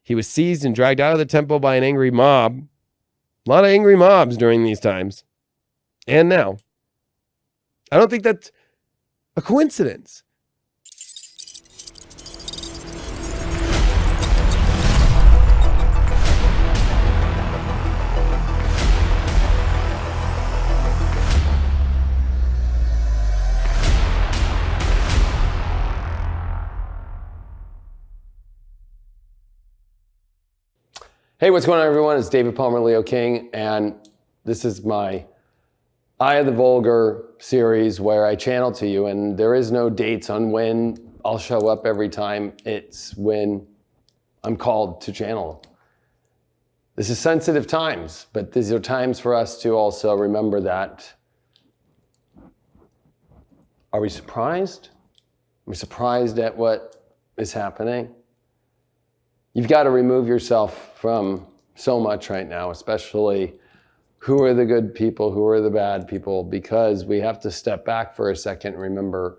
He was seized and dragged out of the temple by an angry mob. A lot of angry mobs during these times. And now. I don't think that's a coincidence. Hey, what's going on, everyone? It's David Palmer, Leo King, and this is my Eye of the Vulgar series where I channel to you, and there is no dates on when I'll show up every time. It's when I'm called to channel. This is sensitive times, but these are times for us to also remember that. Are we surprised? Are we surprised at what is happening? You've got to remove yourself from so much right now, especially who are the good people, who are the bad people, because we have to step back for a second and remember,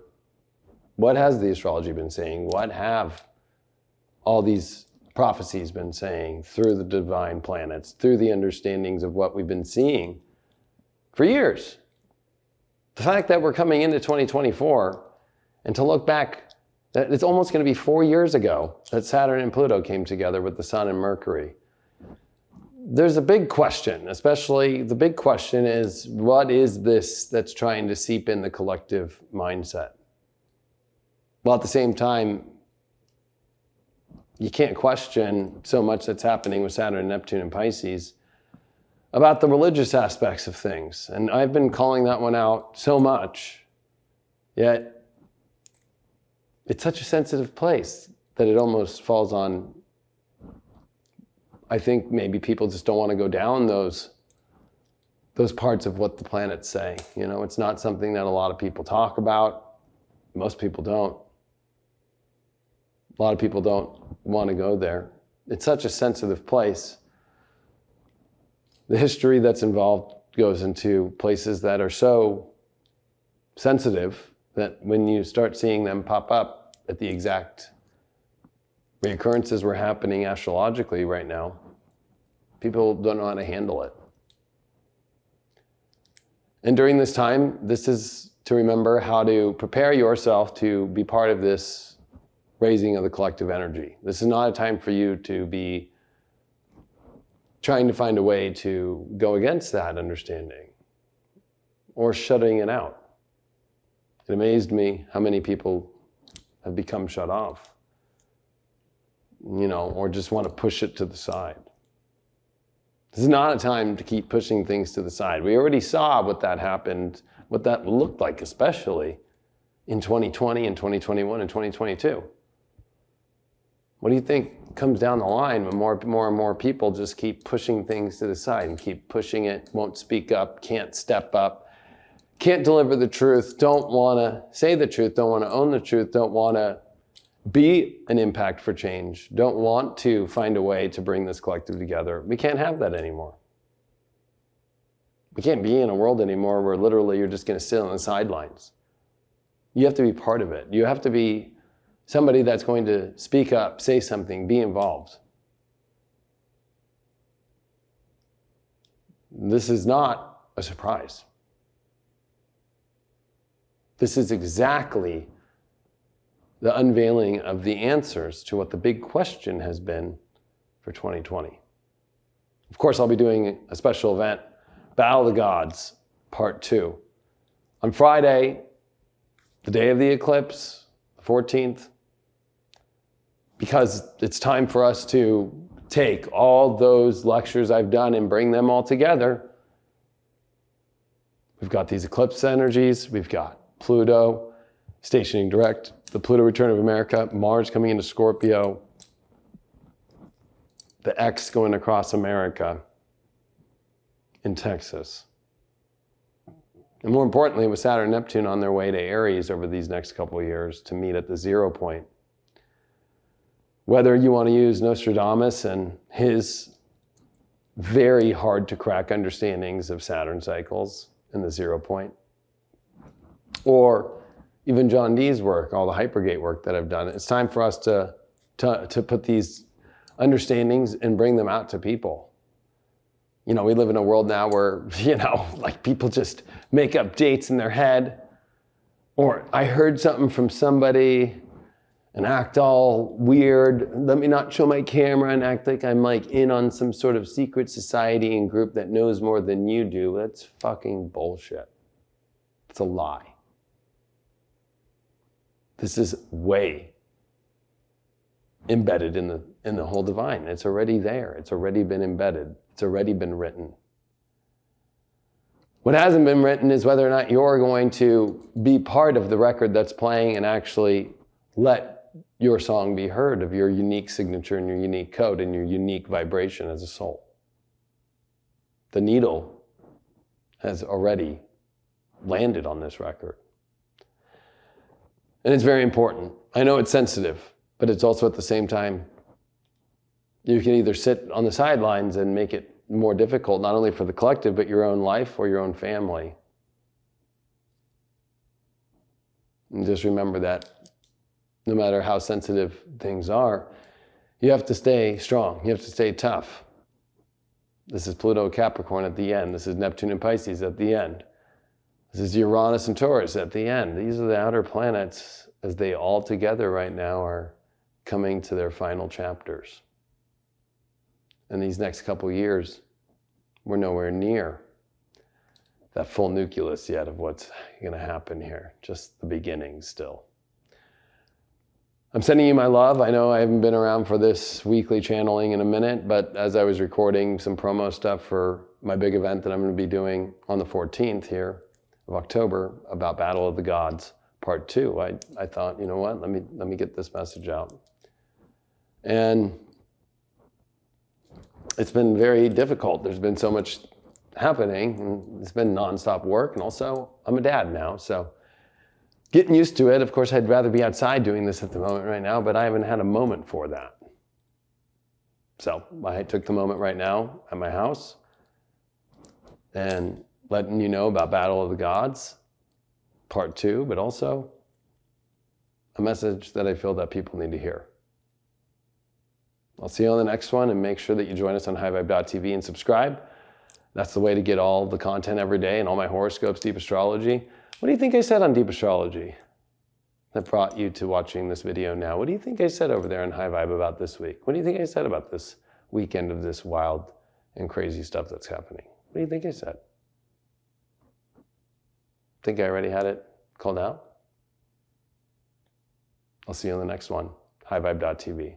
what has the astrology been saying? What have all these prophecies been saying through the divine planets, through the understandings of what we've been seeing for years? The fact that we're coming into 2024 and to look back, it's almost going to be 4 years ago that Saturn and Pluto came together with the Sun and Mercury. There's a big question, especially the big question is, what is this that's trying to seep in the collective mindset? Well, at the same time, you can't question so much that's happening with Saturn, Neptune, and Pisces about the religious aspects of things. And I've been calling that one out so much, yet it's such a sensitive place that it almost falls on, I think maybe people just don't want to go down those parts of what the planets say. You know, it's not something that a lot of people talk about. Most people don't. A lot of people don't want to go there. It's such a sensitive place. The history that's involved goes into places that are so sensitive that when you start seeing them pop up at the exact reoccurrences were happening astrologically right now, people don't know how to handle it. And during this time, this is to remember how to prepare yourself to be part of this raising of the collective energy. This is not a time for you to be trying to find a way to go against that understanding or shutting it out. It amazed me how many people have become shut off, you know, or just want to push it to the side. This is not a time to keep pushing things to the side. We already saw what that happened, what that looked like, especially in 2020 and 2021 and 2022. What do you think comes down the line when more and more people just keep pushing things to the side and keep pushing it, won't speak up, can't step up, can't deliver the truth, don't want to say the truth, don't want to own the truth, don't want to be an impact for change, don't want to find a way to bring this collective together? We can't have that anymore. We can't be in a world anymore where literally you're just going to sit on the sidelines. You have to be part of it. You have to be somebody that's going to speak up, say something, be involved. This is not a surprise. This is exactly the unveiling of the answers to what the big question has been for 2020. Of course, I'll be doing a special event, Battle of the Gods, Part 2. On Friday, the day of the eclipse, the 14th, because it's time for us to take all those lectures I've done and bring them all together. We've got these eclipse energies, we've got Pluto stationing direct, the Pluto Return of America, Mars coming into Scorpio, the X going across America in Texas. And more importantly, with Saturn and Neptune on their way to Aries over these next couple of years to meet at the 0 point. Whether you want to use Nostradamus and his very hard to crack understandings of Saturn cycles in the 0 point, or even John Dee's work, all the hypergate work that I've done, it's time for us to put these understandings and bring them out to people. You know, we live in a world now where, you know, like people just make up dates in their head. Or I heard something from somebody and act all weird. Let me not show my camera and act like I'm like in on some sort of secret society and group that knows more than you do. That's fucking bullshit. It's a lie. This is way embedded in the whole divine. It's already there. It's already been embedded. It's already been written. What hasn't been written is whether or not you're going to be part of the record that's playing and actually let your song be heard of your unique signature and your unique code and your unique vibration as a soul. The needle has already landed on this record. And it's very important. I know it's sensitive, but it's also at the same time, you can either sit on the sidelines and make it more difficult, not only for the collective, but your own life or your own family. And just remember that no matter how sensitive things are, you have to stay strong. You have to stay tough. This is Pluto Capricorn at the end. This is Neptune and Pisces at the end. This is Uranus and Taurus at the end. These are the outer planets as they all together right now are coming to their final chapters. And these next couple years, we're nowhere near that full nucleus yet of what's going to happen here. Just the beginning still. I'm sending you my love. I know I haven't been around for this weekly channeling in a minute, but as I was recording some promo stuff for my big event that I'm going to be doing on the 14th here of October about Battle of the Gods, Part 2, I thought, you know what, let me get this message out. And it's been very difficult. There's been so much happening, and it's been nonstop work, and also I'm a dad now, so getting used to it. Of course, I'd rather be outside doing this at the moment right now, but I haven't had a moment for that. So I took the moment right now at my house and letting you know about Battle of the Gods, Part 2, but also a message that I feel that people need to hear. I'll see you on the next one, and make sure that you join us on highvibe.tv and subscribe. That's the way to get all the content every day and all my horoscopes, deep astrology. What do you think I said on deep astrology that brought you to watching this video now? What do you think I said over there on High Vibe about this week? What do you think I said about this weekend of this wild and crazy stuff that's happening? What do you think I said? Think I already had it called out? I'll see you on the next one. highvibe.tv.